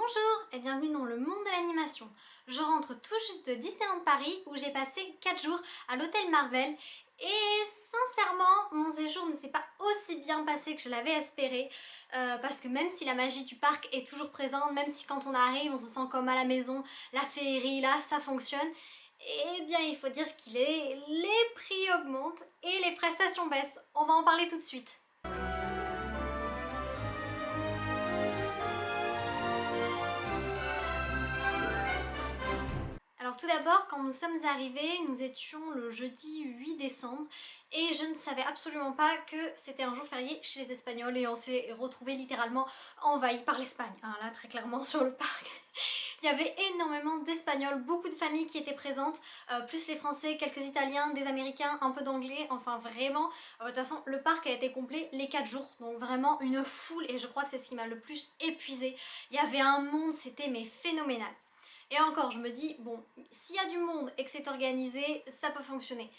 Bonjour et bienvenue dans le monde de l'animation. Je rentre tout juste de Disneyland Paris où j'ai passé 4 jours à l'hôtel Marvel et sincèrement mon séjour ne s'est pas aussi bien passé que je l'avais espéré parce que même si la magie du parc est toujours présente, même si quand on arrive on se sent comme à la maison, la féerie là ça fonctionne, eh bien il faut dire ce qu'il est, les prix augmentent et les prestations baissent. On va en parler tout de suite. Alors tout d'abord, quand nous sommes arrivés, nous étions le jeudi 8 décembre et je ne savais absolument pas que c'était un jour férié chez les Espagnols et on s'est retrouvés littéralement envahis par l'Espagne. Hein, là, très clairement sur le parc. Il y avait énormément d'Espagnols, beaucoup de familles qui étaient présentes, plus les Français, quelques Italiens, des Américains, un peu d'Anglais, enfin vraiment, de toute façon le parc a été complet les 4 jours, donc vraiment une foule et je crois que c'est ce qui m'a le plus épuisée. Il y avait un monde, c'était mais phénoménal. Et encore, je me dis, bon, s'il y a du monde et que c'est organisé, ça peut fonctionner.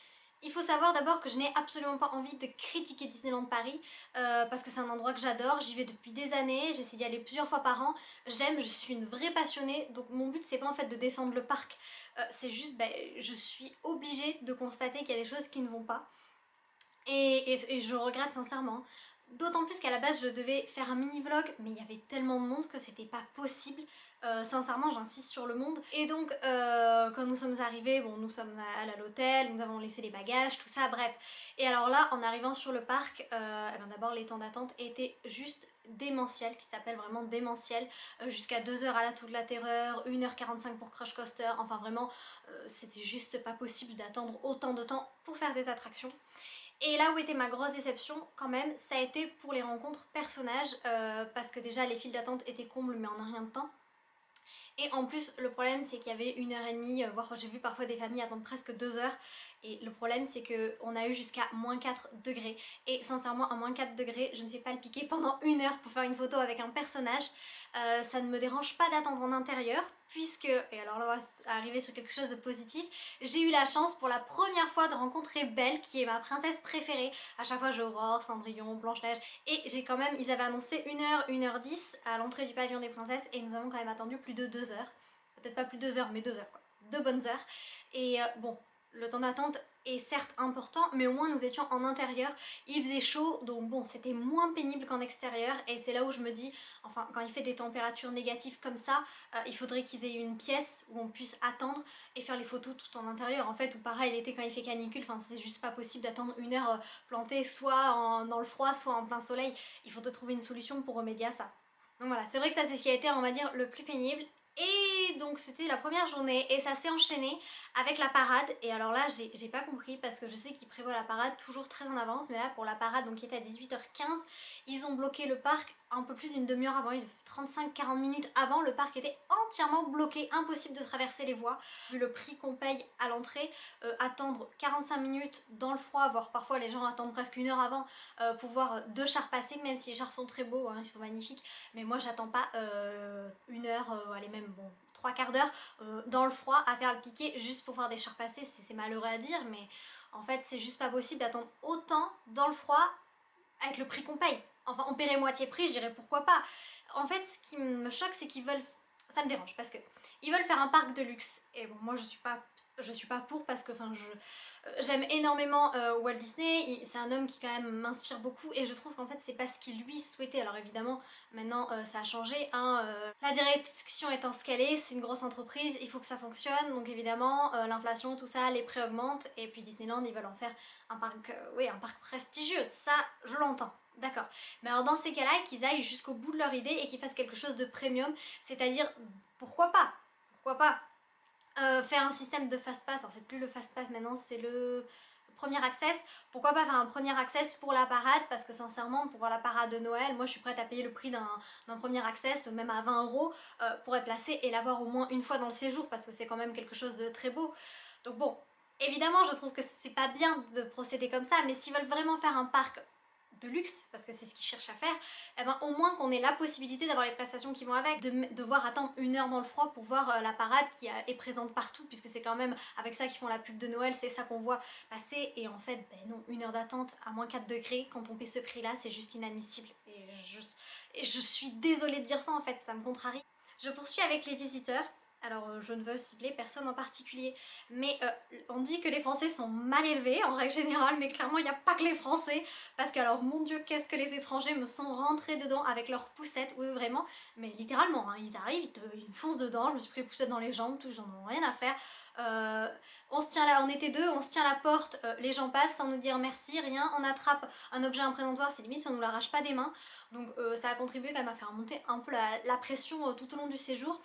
Il faut savoir d'abord que je n'ai absolument pas envie de critiquer Disneyland Paris parce que c'est un endroit que j'adore, j'y vais depuis des années, j'essaie d'y aller plusieurs fois par an, j'aime, je suis une vraie passionnée, donc mon but c'est pas en fait de descendre le parc, c'est juste, je suis obligée de constater qu'il y a des choses qui ne vont pas et je regrette sincèrement. D'autant plus qu'à la base je devais faire un mini vlog mais il y avait tellement de monde que c'était pas possible. Sincèrement j'insiste sur le monde. Et donc quand nous sommes arrivés, bon nous sommes allés à l'hôtel, nous avons laissé les bagages, tout ça, bref. Et alors là en arrivant sur le parc, d'abord les temps d'attente étaient juste démentiels, qui s'appelle vraiment démentiel, jusqu'à 2 heures à la Tour de la Terreur, 1h45 pour Crush Coaster, enfin vraiment c'était juste pas possible d'attendre autant de temps pour faire des attractions. Et là où était ma grosse déception quand même, ça a été pour les rencontres personnages, parce que déjà les files d'attente étaient combles mais en un rien de temps. Et en plus le problème c'est qu'il y avait 1h30, voire j'ai vu parfois des familles attendre presque 2 heures. Et le problème c'est qu'on a eu jusqu'à -4 degrés. Et sincèrement à -4 degrés je ne fais pas le piquer pendant 1 heure pour faire une photo avec un personnage. Ça ne me dérange pas d'attendre en intérieur puisque, et alors là on va arriver sur quelque chose de positif, j'ai eu la chance pour la première fois de rencontrer Belle qui est ma princesse préférée. À chaque fois j'ai Aurore, Cendrillon, Blanche-Neige et j'ai quand même, ils avaient annoncé 1h, 1h10 à l'entrée du pavillon des princesses et nous avons quand même attendu plus de 2 heures. Peut-être pas plus de 2 heures mais 2 heures quoi. 2 bonnes heures. Et bon, le temps d'attente est certes important mais au moins nous étions en intérieur, il faisait chaud donc bon c'était moins pénible qu'en extérieur et c'est là où je me dis, enfin quand il fait des températures négatives comme ça, il faudrait qu'ils aient une pièce où on puisse attendre et faire les photos tout en intérieur en fait, ou pareil l'été quand il fait canicule, enfin c'est juste pas possible d'attendre 1 heure planté soit dans le froid soit en plein soleil, il faudrait trouver une solution pour remédier à ça. Donc voilà, c'est vrai que ça c'est ce qui a été on va dire le plus pénible. Et donc c'était la première journée et ça s'est enchaîné avec la parade. Et alors là j'ai pas compris parce que je sais qu'ils prévoient la parade toujours très en avance, mais là pour la parade donc qui était à 18h15, ils ont bloqué le parc un peu plus d'une demi-heure avant, 35-40 minutes avant, le parc était entièrement bloqué, impossible de traverser les voies. Vu le prix qu'on paye à l'entrée, attendre 45 minutes dans le froid, voire parfois les gens attendent presque 1 heure avant pour voir 2 chars passer, même si les chars sont très beaux, hein, ils sont magnifiques, mais moi j'attends pas 1 heure, allez même bon 3/4 d'heure dans le froid à faire le piqué juste pour voir des chars passer, c'est malheureux à dire mais en fait c'est juste pas possible d'attendre autant dans le froid avec le prix qu'on paye. Enfin on paierait moitié prix, je dirais pourquoi pas. En fait ce qui me choque c'est qu'ils veulent, ça me dérange parce que ils veulent faire un parc de luxe et bon moi je suis pas pour parce que enfin j'aime énormément Walt Disney, c'est un homme qui quand même m'inspire beaucoup et je trouve qu'en fait c'est pas ce qu'il lui souhaitait. Alors évidemment maintenant ça a changé, hein, la direction étant ce qu'elle est, c'est une grosse entreprise, il faut que ça fonctionne donc évidemment l'inflation tout ça, les prix augmentent et puis Disneyland ils veulent en faire un parc, oui un parc prestigieux, ça je l'entends. D'accord. Mais alors dans ces cas-là, qu'ils aillent jusqu'au bout de leur idée et qu'ils fassent quelque chose de premium, c'est-à-dire pourquoi pas. Pourquoi pas faire un système de fast pass, alors c'est plus le fast pass maintenant, c'est le premier access. Pourquoi pas faire un premier access pour la parade, parce que sincèrement pour voir la parade de Noël, moi je suis prête à payer le prix d'un premier access, même à 20 € pour être placée et l'avoir au moins une fois dans le séjour, parce que c'est quand même quelque chose de très beau. Donc bon, évidemment je trouve que c'est pas bien de procéder comme ça, mais s'ils veulent vraiment faire un parc de luxe, parce que c'est ce qu'ils cherchent à faire, eh ben, au moins qu'on ait la possibilité d'avoir les prestations qui vont avec, de devoir attendre 1 heure dans le froid pour voir la parade qui est présente partout, puisque c'est quand même avec ça qu'ils font la pub de Noël, c'est ça qu'on voit passer, et en fait, ben non, 1 heure d'attente à -4 degrés, quand on paie ce prix-là, c'est juste inadmissible, et je suis désolée de dire ça en fait, ça me contrarie. Je poursuis avec les visiteurs. Alors je ne veux cibler personne en particulier, mais on dit que les Français sont mal élevés en règle générale, mais clairement il n'y a pas que les Français, parce que alors mon Dieu qu'est-ce que les étrangers me sont rentrés dedans avec leurs poussettes, oui vraiment, mais littéralement, hein, ils arrivent, ils me foncent dedans, je me suis pris les poussettes dans les jambes, tout, ils en ont rien à faire. Euh, on se tient là, on était deux, on se tient à la porte, les gens passent sans nous dire merci, rien, on attrape un objet imprésentoir, c'est limite si on nous l'arrache pas des mains, donc ça a contribué quand même à faire monter un peu la pression tout au long du séjour.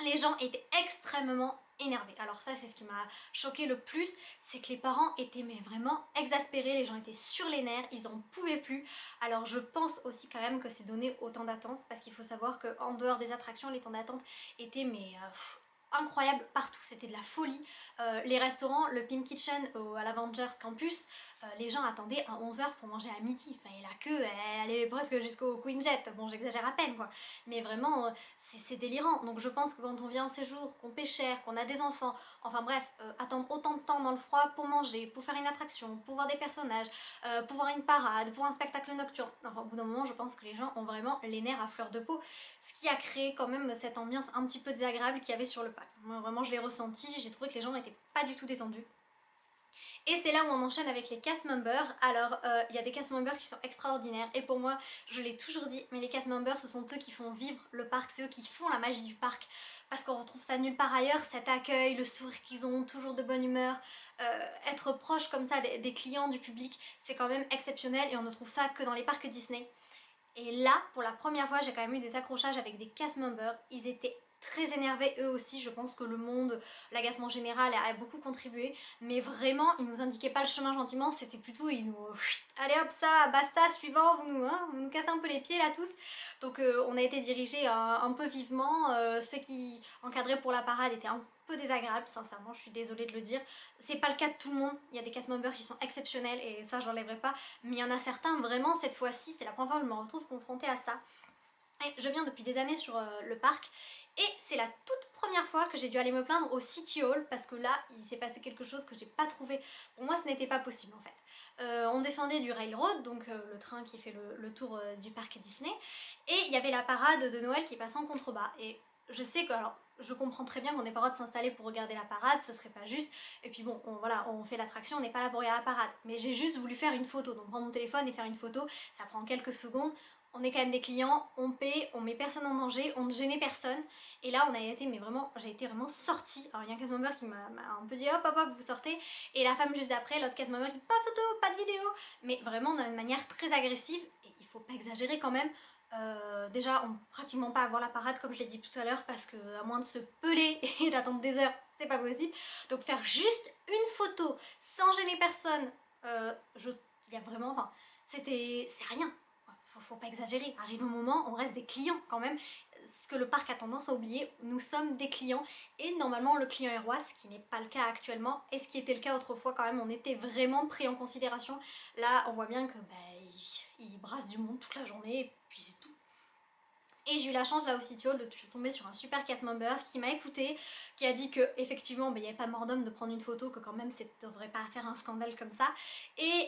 Les gens étaient extrêmement énervés. Alors ça c'est ce qui m'a choqué le plus, c'est que les parents étaient mais vraiment exaspérés, les gens étaient sur les nerfs, ils en pouvaient plus. Alors je pense aussi quand même que c'est donné au temps d'attente, parce qu'il faut savoir qu'en dehors des attractions, les temps d'attente étaient mais incroyables partout, c'était de la folie. Les restaurants, le Pim Kitchen à l'Avengers Campus, les gens attendaient à 11h pour manger à midi. Enfin, et la queue, elle allait presque jusqu'au Queen Jet. Bon, j'exagère à peine, quoi. Mais vraiment, c'est délirant. Donc je pense que quand on vient en séjour, qu'on paie cher, qu'on a des enfants, enfin bref, attendre autant de temps dans le froid pour manger, pour faire une attraction, pour voir des personnages, pour voir une parade, pour un spectacle nocturne. Enfin, au bout d'un moment, je pense que les gens ont vraiment les nerfs à fleur de peau, ce qui a créé quand même cette ambiance un petit peu désagréable qu'il y avait sur le parc. Moi, vraiment, je l'ai ressenti, j'ai trouvé que les gens n'étaient pas du tout détendus. Et c'est là où on enchaîne avec les cast members. Alors, il y a des cast members qui sont extraordinaires. Et pour moi, je l'ai toujours dit, mais les cast members, ce sont eux qui font vivre le parc. C'est eux qui font la magie du parc. Parce qu'on retrouve ça nulle part ailleurs. Cet accueil, le sourire qu'ils ont, toujours de bonne humeur. Être proche comme ça des clients, du public, c'est quand même exceptionnel. Et on ne trouve ça que dans les parcs Disney. Et là, pour la première fois, j'ai quand même eu des accrochages avec des cast members. Ils étaient très énervés eux aussi, je pense que le monde, l'agacement général a beaucoup contribué, mais vraiment ils nous indiquaient pas le chemin gentiment, c'était plutôt ils nous allez hop ça, basta, suivant, vous nous cassez un peu les pieds là tous. Donc on a été dirigés un peu vivement, ceux qui encadraient pour la parade étaient un peu désagréables, sincèrement, je suis désolée de le dire. C'est pas le cas de tout le monde, il y a des cast members qui sont exceptionnels et ça j'enlèverai pas, mais il y en a certains vraiment cette fois-ci, c'est la première fois que je me retrouve confrontée à ça. Et je viens depuis des années sur le parc et c'est la toute première fois que j'ai dû aller me plaindre au City Hall parce que là il s'est passé quelque chose que j'ai pas trouvé. Pour moi ce n'était pas possible en fait. On descendait du Railroad, donc le train qui fait le tour du parc Disney, et il y avait la parade de Noël qui passait en contrebas. Et je sais que, alors je comprends très bien qu'on n'ait pas le droit de s'installer pour regarder la parade, ce serait pas juste. Et puis bon, voilà, on fait l'attraction, on n'est pas là pour regarder la parade. Mais j'ai juste voulu faire une photo, donc prendre mon téléphone et faire une photo, ça prend quelques secondes. On est quand même des clients, on paie, on met personne en danger, on ne gênait personne. Et là, on a été, mais vraiment, j'ai été vraiment sortie. Alors, il y a un cast member qui m'a un peu dit hop, hop, hop, vous sortez. Et la femme juste d'après, l'autre cast member qui dit pas de photo, pas de vidéo. Mais vraiment d'une manière très agressive. Et il faut pas exagérer quand même. Déjà, on peut pratiquement pas avoir la parade, comme je l'ai dit tout à l'heure, parce que à moins de se peler et d'attendre des heures, c'est pas possible. Donc, faire juste une photo sans gêner personne, il y a vraiment, enfin, c'est rien. Faut pas exagérer, arrive un moment, on reste des clients quand même. Ce que le parc a tendance à oublier, nous sommes des clients et normalement le client est roi, ce qui n'est pas le cas actuellement et ce qui était le cas autrefois quand même, on était vraiment pris en considération. Là on voit bien que il brasse du monde toute la journée et puis c'est tout. Et j'ai eu la chance là au City Hall de tomber sur un super cast member qui m'a écouté, qui a dit que effectivement il n'y avait pas mort d'homme de prendre une photo, que quand même ça ne devrait pas faire un scandale comme ça. Et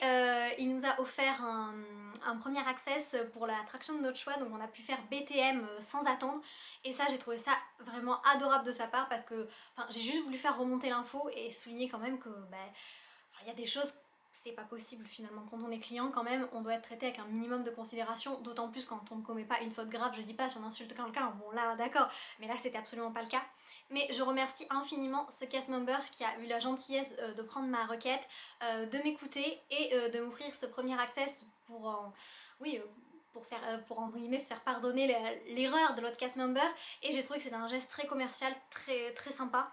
il nous a offert un premier access pour l'attraction de notre choix, donc on a pu faire BTM sans attendre. Et ça j'ai trouvé ça vraiment adorable de sa part parce que j'ai juste voulu faire remonter l'info et souligner quand même que il y a des choses, c'est pas possible finalement. Quand on est client, quand même, on doit être traité avec un minimum de considération, d'autant plus quand on ne commet pas une faute grave. Je dis pas si on insulte quelqu'un, bon là d'accord, mais là c'était absolument pas le cas. Mais je remercie infiniment ce cast member qui a eu la gentillesse de prendre ma requête, de m'écouter et de m'offrir ce premier access pour, oui, pour entre guillemets faire pardonner l'erreur de l'autre cast member. Et j'ai trouvé que c'était un geste très commercial, très, très sympa.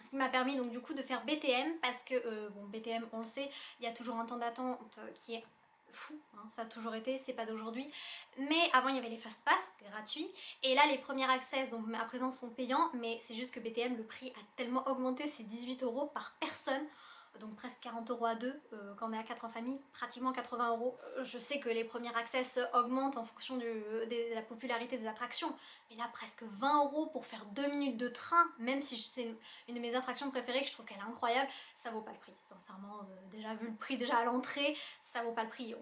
Ce qui m'a permis donc du coup de faire BTM parce que, bon BTM on le sait, il y a toujours un temps d'attente qui est fou, hein, ça a toujours été, c'est pas d'aujourd'hui. Mais avant il y avait les fast pass gratuits et là les premiers access donc à présent sont payants, mais c'est juste que BTM le prix a tellement augmenté, c'est 18 € par personne, donc presque 40 € à deux, quand on est à 4 en famille, pratiquement 80 €. Je sais que les premiers access augmentent en fonction de la popularité des attractions, mais là presque 20 € pour faire 2 minutes de train, même si c'est une de mes attractions préférées, que je trouve qu'elle est incroyable, ça vaut pas le prix, sincèrement. Déjà vu le prix déjà à l'entrée, ça vaut pas le prix.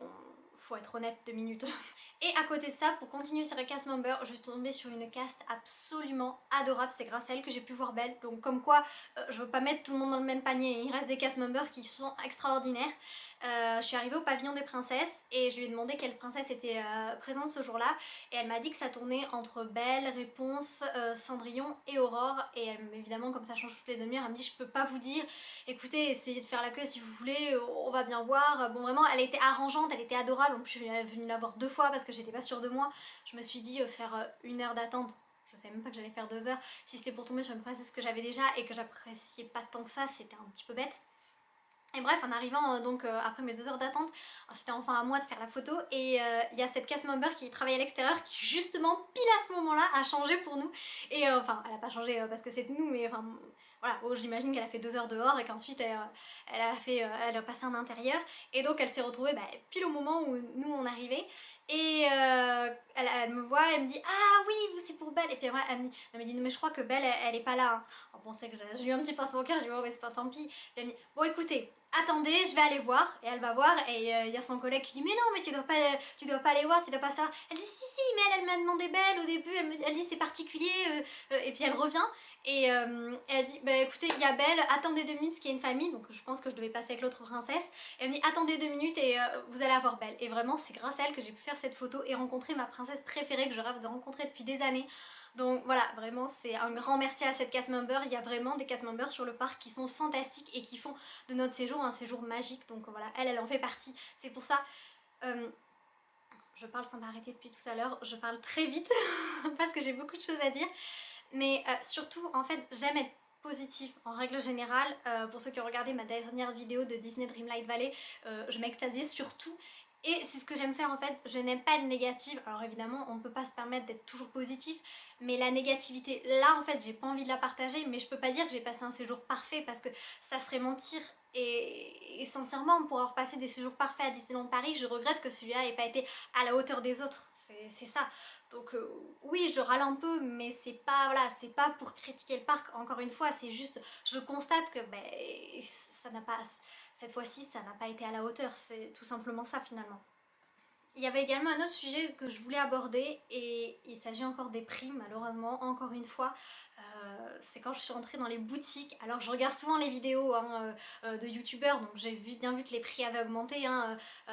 faut être honnête 2 minutes. Et à côté de ça, pour continuer sur les cast members, je suis tombée sur une cast absolument adorable, c'est grâce à elle que j'ai pu voir Belle, donc comme quoi je veux pas mettre tout le monde dans le même panier, il reste des cast members qui sont extraordinaires. Je suis arrivée au pavillon des princesses et je lui ai demandé quelle princesse était présente ce jour-là et elle m'a dit que ça tournait entre Belle, Réponse, Cendrillon et Aurore et elle, évidemment comme ça change toutes les demi-heures, elle me dit je peux pas vous dire, écoutez essayez de faire la queue si vous voulez, on va bien voir. Bon vraiment elle était arrangeante, elle était adorable, en plus je suis venue la voir 2 fois parce que j'étais pas sûre de moi, je me suis dit faire 1 heure d'attente, je savais même pas que j'allais faire 2 heures, si c'était pour tomber sur une princesse que j'avais déjà et que j'appréciais pas tant que ça, c'était un petit peu bête. Et bref, en arrivant après mes 2 heures d'attente, c'était enfin à moi de faire la photo et il y a cette cast member qui travaille à l'extérieur qui justement pile à ce moment-là a changé pour nous et enfin elle a pas changé parce que c'est nous mais enfin voilà, bon, j'imagine qu'elle a fait 2 heures dehors et qu'ensuite elle a passé en intérieur et donc elle s'est retrouvée pile au moment où nous on arrivait et elle me voit, elle me dit ah oui vous c'est pour Belle et puis après elle me dit non mais je crois que Belle elle est pas là hein. Alors bon c'est que j'ai eu un petit pincement au cœur, j'ai dit oh mais c'est pas tant pis et elle me dit bon écoutez attendez, je vais aller voir. Et elle va voir et il y a son collègue qui dit mais non mais tu dois pas aller voir, tu dois pas savoir. Elle dit si mais elle m'a demandé Belle au début, elle dit c'est particulier et puis elle revient et elle dit bah écoutez il y a Belle, attendez 2 minutes parce qu'il y a une famille donc je pense que je devais passer avec l'autre princesse et elle me dit attendez 2 minutes et vous allez avoir Belle et vraiment c'est grâce à elle que j'ai pu faire cette photo et rencontrer ma princesse préférée que je rêve de rencontrer depuis des années. Donc voilà, vraiment c'est un grand merci à cette cast member, il y a vraiment des cast members sur le parc qui sont fantastiques et qui font de notre séjour un séjour magique, donc voilà, elle en fait partie, c'est pour ça, je parle sans m'arrêter depuis tout à l'heure, je parle très vite parce que j'ai beaucoup de choses à dire, mais surtout en fait j'aime être positive en règle générale, pour ceux qui ont regardé ma dernière vidéo de Disney Dreamlight Valley, je m'extasiais surtout et c'est ce que j'aime faire en fait, je n'aime pas être négative, alors évidemment on ne peut pas se permettre d'être toujours positif, mais la négativité là en fait j'ai pas envie de la partager, mais je peux pas dire que j'ai passé un séjour parfait parce que ça serait mentir et sincèrement pour avoir passé des séjours parfaits à Disneyland Paris, je regrette que celui-là n'ait pas été à la hauteur des autres, c'est ça. Donc oui, je râle un peu, mais c'est pas, voilà, c'est pas pour critiquer le parc, encore une fois, c'est juste, je constate que ça n'a pas, cette fois-ci, ça n'a pas été à la hauteur, c'est tout simplement ça finalement. Il y avait également un autre sujet que je voulais aborder et il s'agit encore des prix malheureusement, encore une fois. C'est quand je suis rentrée dans les boutiques, alors je regarde souvent les vidéos de youtubeurs donc j'ai bien vu que les prix avaient augmenté.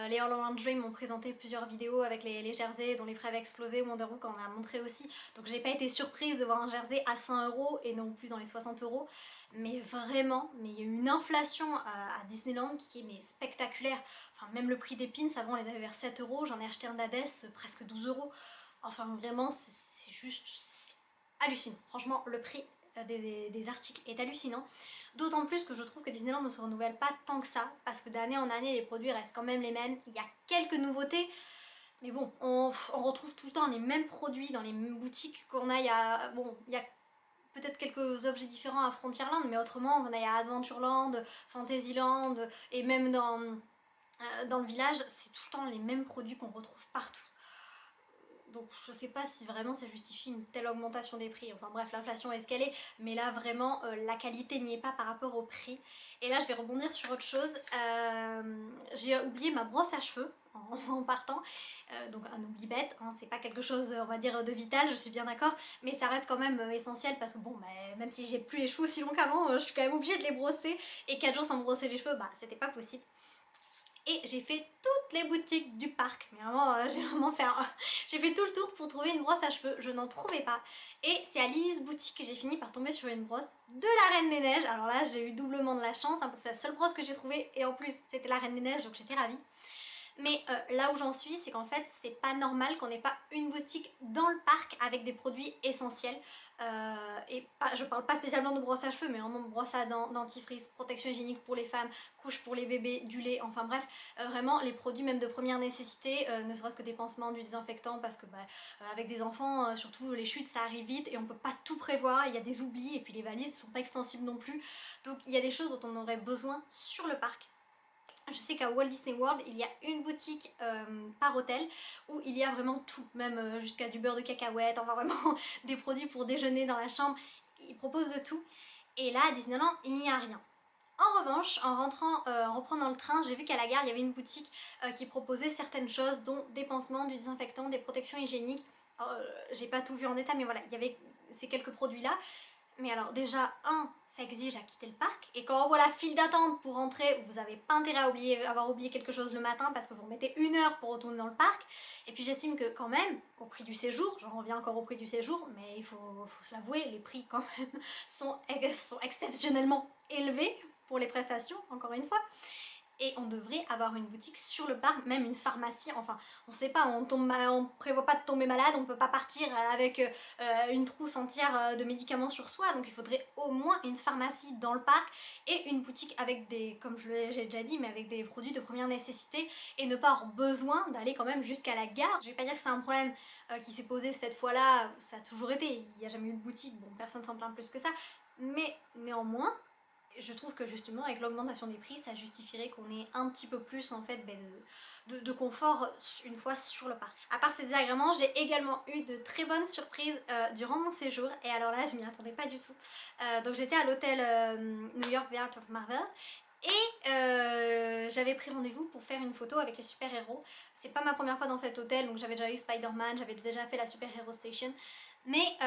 Les Orlando Dream m'ont présenté plusieurs vidéos avec les jerseys dont les prix avaient explosé, Wonderbook en a montré aussi, donc j'ai pas été surprise de voir un jersey à 100 € et non plus dans les 60 €. Mais vraiment, mais il y a eu une inflation à Disneyland qui est mais spectaculaire. Enfin, même le prix des pins, avant on les avait vers 7 €, j'en ai acheté un d'Hadès presque 12 €. Enfin, vraiment, c'est juste hallucinant. Franchement, le prix des articles est hallucinant. D'autant plus que je trouve que Disneyland ne se renouvelle pas tant que ça, parce que d'année en année, les produits restent quand même les mêmes. Il y a quelques nouveautés, mais bon, on retrouve tout le temps les mêmes produits dans les mêmes boutiques qu'on a il y a... Bon, il y a peut-être quelques objets différents à Frontierland, mais autrement, on a à Adventureland, Fantasyland, et même dans le village, c'est tout le temps les mêmes produits qu'on retrouve partout. Donc je sais pas si vraiment ça justifie une telle augmentation des prix. Enfin bref, l'inflation est ce qu'elle est, mais là vraiment la qualité n'y est pas par rapport au prix. Et là je vais rebondir sur autre chose. J'ai oublié ma brosse à cheveux en partant, donc un oubli bête, hein, c'est pas quelque chose on va dire de vital, je suis bien d'accord, mais ça reste quand même essentiel parce que bon, même si j'ai plus les cheveux aussi longs qu'avant, je suis quand même obligée de les brosser et 4 jours sans me brosser les cheveux, c'était pas possible. Et j'ai fait toutes les boutiques du parc, mais vraiment j'ai fait tout le tour pour trouver une brosse à cheveux, je n'en trouvais pas. Et c'est à Lily's Boutique que j'ai fini par tomber sur une brosse de la Reine des Neiges. Alors là j'ai eu doublement de la chance, parce que c'est la seule brosse que j'ai trouvée et en plus c'était la Reine des Neiges donc j'étais ravie. Mais là où j'en suis, c'est qu'en fait, c'est pas normal qu'on n'ait pas une boutique dans le parc avec des produits essentiels. Et je parle pas spécialement de brosse à cheveux, mais vraiment de brosse à dents, dentifrice, protection hygiénique pour les femmes, couche pour les bébés, du lait, enfin bref, vraiment les produits même de première nécessité, ne serait-ce que des pansements, du désinfectant, parce que avec des enfants, surtout les chutes, ça arrive vite et on peut pas tout prévoir, il y a des oublis et puis les valises sont pas extensibles non plus. Donc il y a des choses dont on aurait besoin sur le parc. Je sais qu'à Walt Disney World, il y a une boutique par hôtel où il y a vraiment tout, même jusqu'à du beurre de cacahuète, enfin vraiment des produits pour déjeuner dans la chambre. Ils proposent de tout. Et là, à Disneyland, il n'y a rien. En revanche, en rentrant, en reprenant le train, j'ai vu qu'à la gare, il y avait une boutique qui proposait certaines choses, dont des pansements, du désinfectant, des protections hygiéniques. Alors, j'ai pas tout vu en détail, mais voilà, il y avait ces quelques produits-là. Mais alors déjà, ça exige à quitter le parc. Et quand on voit la file d'attente pour rentrer, vous n'avez pas intérêt à avoir oublié quelque chose le matin parce que vous remettez 1 heure pour retourner dans le parc. Et puis j'estime que quand même, au prix du séjour, j'en reviens encore au prix du séjour, mais il faut se l'avouer, les prix quand même sont exceptionnellement élevés pour les prestations, encore une fois. Et on devrait avoir une boutique sur le parc, même une pharmacie, enfin on sait pas, on prévoit pas de tomber malade, on peut pas partir avec une trousse entière de médicaments sur soi, donc il faudrait au moins une pharmacie dans le parc et une boutique avec des, comme j'ai déjà dit, mais avec des produits de première nécessité et ne pas avoir besoin d'aller quand même jusqu'à la gare. Je vais pas dire que c'est un problème qui s'est posé cette fois-là, ça a toujours été, il n'y a jamais eu de boutique, bon personne s'en plaint plus que ça, mais néanmoins je trouve que justement avec l'augmentation des prix ça justifierait qu'on ait un petit peu plus en fait de confort une fois sur le parc. À part ces désagréments, j'ai également eu de très bonnes surprises durant mon séjour et alors là je m'y attendais pas du tout. Donc j'étais à l'hôtel New York The Art of Marvel et j'avais pris rendez-vous pour faire une photo avec les super-héros. C'est pas ma première fois dans cet hôtel, donc j'avais déjà eu Spider-Man, j'avais déjà fait la Super-Hero Station. Mais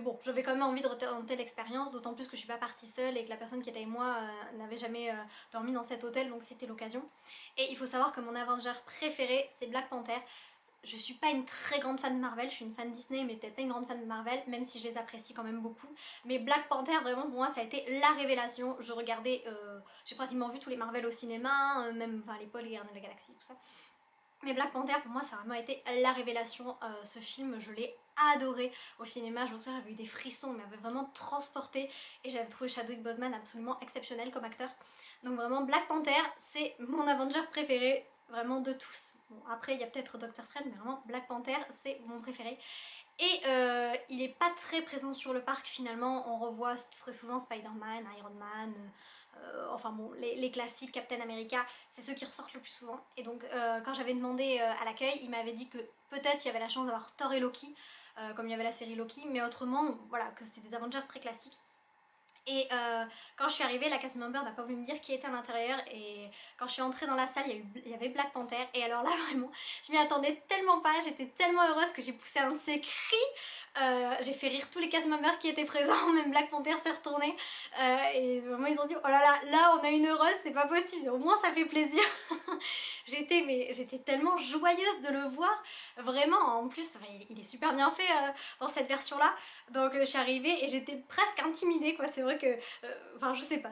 bon, j'avais quand même envie de retenter l'expérience, d'autant plus que je suis pas partie seule et que la personne qui était avec moi n'avait jamais dormi dans cet hôtel, donc c'était l'occasion. Et il faut savoir que mon Avenger préféré, c'est Black Panther. Je suis pas une très grande fan de Marvel, je suis une fan Disney mais peut-être pas une grande fan de Marvel, même si je les apprécie quand même beaucoup. Mais Black Panther, vraiment pour moi ça a été la révélation. Je regardais, j'ai pratiquement vu tous les Marvel au cinéma, même enfin, les Paul, les Gardiens de la Galaxie, tout ça. Mais Black Panther pour moi ça a vraiment été la révélation, ce film je l'ai adoré au cinéma, je me souviens j'avais eu des frissons, il m'avait vraiment transporté et j'avais trouvé Chadwick Boseman absolument exceptionnel comme acteur. Donc vraiment Black Panther c'est mon Avenger préféré vraiment de tous. Bon après il y a peut-être Doctor Strange mais vraiment Black Panther c'est mon préféré. Et il est pas très présent sur le parc finalement, on revoit très souvent Spider-Man, Iron Man, enfin bon, les classiques, Captain America, c'est ceux qui ressortent le plus souvent. Et donc quand j'avais demandé à l'accueil, il m'avait dit que peut-être il y avait la chance d'avoir Thor et Loki, comme il y avait la série Loki, mais autrement, voilà, que c'était des Avengers très classiques. Et quand je suis arrivée, la cast member n'a pas voulu me dire qui était à l'intérieur. Et quand je suis entrée dans la salle, il y avait Black Panther. Et alors là, vraiment, je m'y attendais tellement pas. J'étais tellement heureuse que j'ai poussé un de ces cris. J'ai fait rire tous les cast members qui étaient présents. Même Black Panther s'est retourné. Et vraiment, ils ont dit oh là là, là, on a une heureuse, c'est pas possible. Au moins, ça fait plaisir. J'étais tellement joyeuse de le voir. Vraiment, en plus, il est super bien fait dans cette version-là. Donc je suis arrivée et j'étais presque intimidée quoi, c'est vrai que, enfin je sais pas,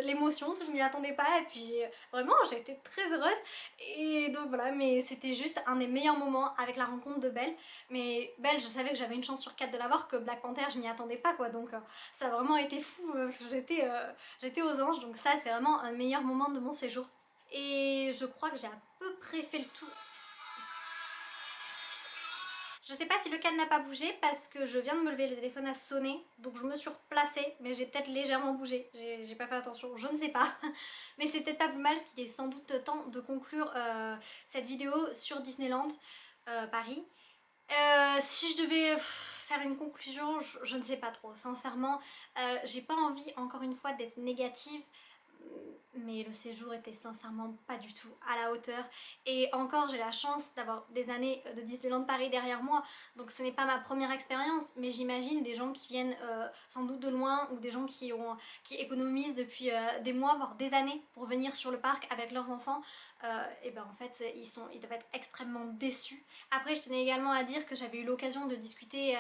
l'émotion, je m'y attendais pas et puis vraiment j'ai été très heureuse et donc voilà, mais c'était juste un des meilleurs moments avec la rencontre de Belle. Mais Belle, je savais que j'avais une chance sur 4 de l'avoir, que Black Panther je m'y attendais pas quoi, donc ça a vraiment été fou, j'étais aux anges, donc ça c'est vraiment un meilleur moment de mon séjour. Et je crois que j'ai à peu près fait le tour. Je sais pas si le cadre n'a pas bougé parce que je viens de me lever, le téléphone a sonné, donc je me suis replacée, mais j'ai peut-être légèrement bougé, j'ai pas fait attention, je ne sais pas. Mais c'est peut-être pas plus mal, parce qu'il est sans doute temps de conclure cette vidéo sur Disneyland Paris. Si je devais faire une conclusion, je ne sais pas trop, sincèrement, j'ai pas envie encore une fois d'être négative, mais le séjour était sincèrement pas du tout à la hauteur. Et encore, j'ai la chance d'avoir des années de Disneyland Paris derrière moi, donc ce n'est pas ma première expérience, mais j'imagine des gens qui viennent sans doute de loin ou des gens qui économisent depuis des mois, voire des années pour venir sur le parc avec leurs enfants. Et ben en fait, ils doivent être extrêmement déçus. Après, je tenais également à dire que j'avais eu l'occasion de discuter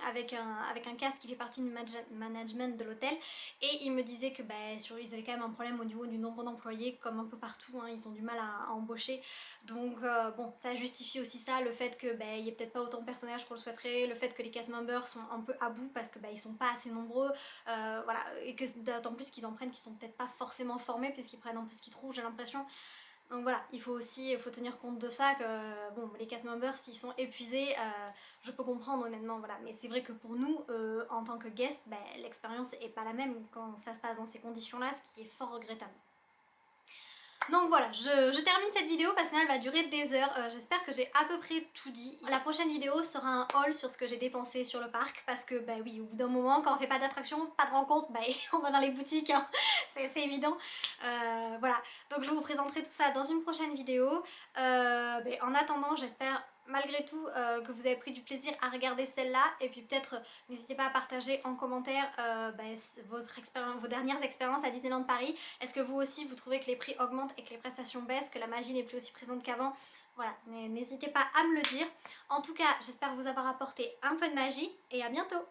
avec un cast qui fait partie du management de l'hôtel et ils me disaient que ils avaient quand même un problème au niveau du nombre d'employés, comme un peu partout, hein, ils ont du mal à embaucher. Donc bon, ça justifie aussi ça, le fait qu'il n'y ait peut-être pas autant de personnages qu'on le souhaiterait, le fait que les cast members sont un peu à bout parce que ils sont pas assez nombreux, voilà, et que d'autant plus qu'ils en prennent qui sont peut-être pas forcément formés puisqu'ils prennent un peu ce qu'ils trouvent, j'ai l'impression. Donc voilà, il faut tenir compte de ça, que bon, les cast members s'ils sont épuisés, je peux comprendre honnêtement, voilà. Mais c'est vrai que pour nous, en tant que guest, l'expérience est pas la même quand ça se passe dans ces conditions-là, ce qui est fort regrettable. Donc voilà, je termine cette vidéo parce que sinon elle va durer des heures. J'espère que j'ai à peu près tout dit. La prochaine vidéo sera un haul sur ce que j'ai dépensé sur le parc parce que bah oui, au bout d'un moment quand on fait pas d'attraction, pas de rencontre, bah on va dans les boutiques, hein. C'est évident. Voilà, donc je vous présenterai tout ça dans une prochaine vidéo. En attendant, j'espère malgré tout que vous avez pris du plaisir à regarder celle-là et puis peut-être n'hésitez pas à partager en commentaire vos dernières expériences à Disneyland Paris. Est-ce que vous aussi vous trouvez que les prix augmentent et que les prestations baissent, que la magie n'est plus aussi présente qu'avant? Voilà, n'hésitez pas à me le dire. En tout cas, j'espère vous avoir apporté un peu de magie et à bientôt.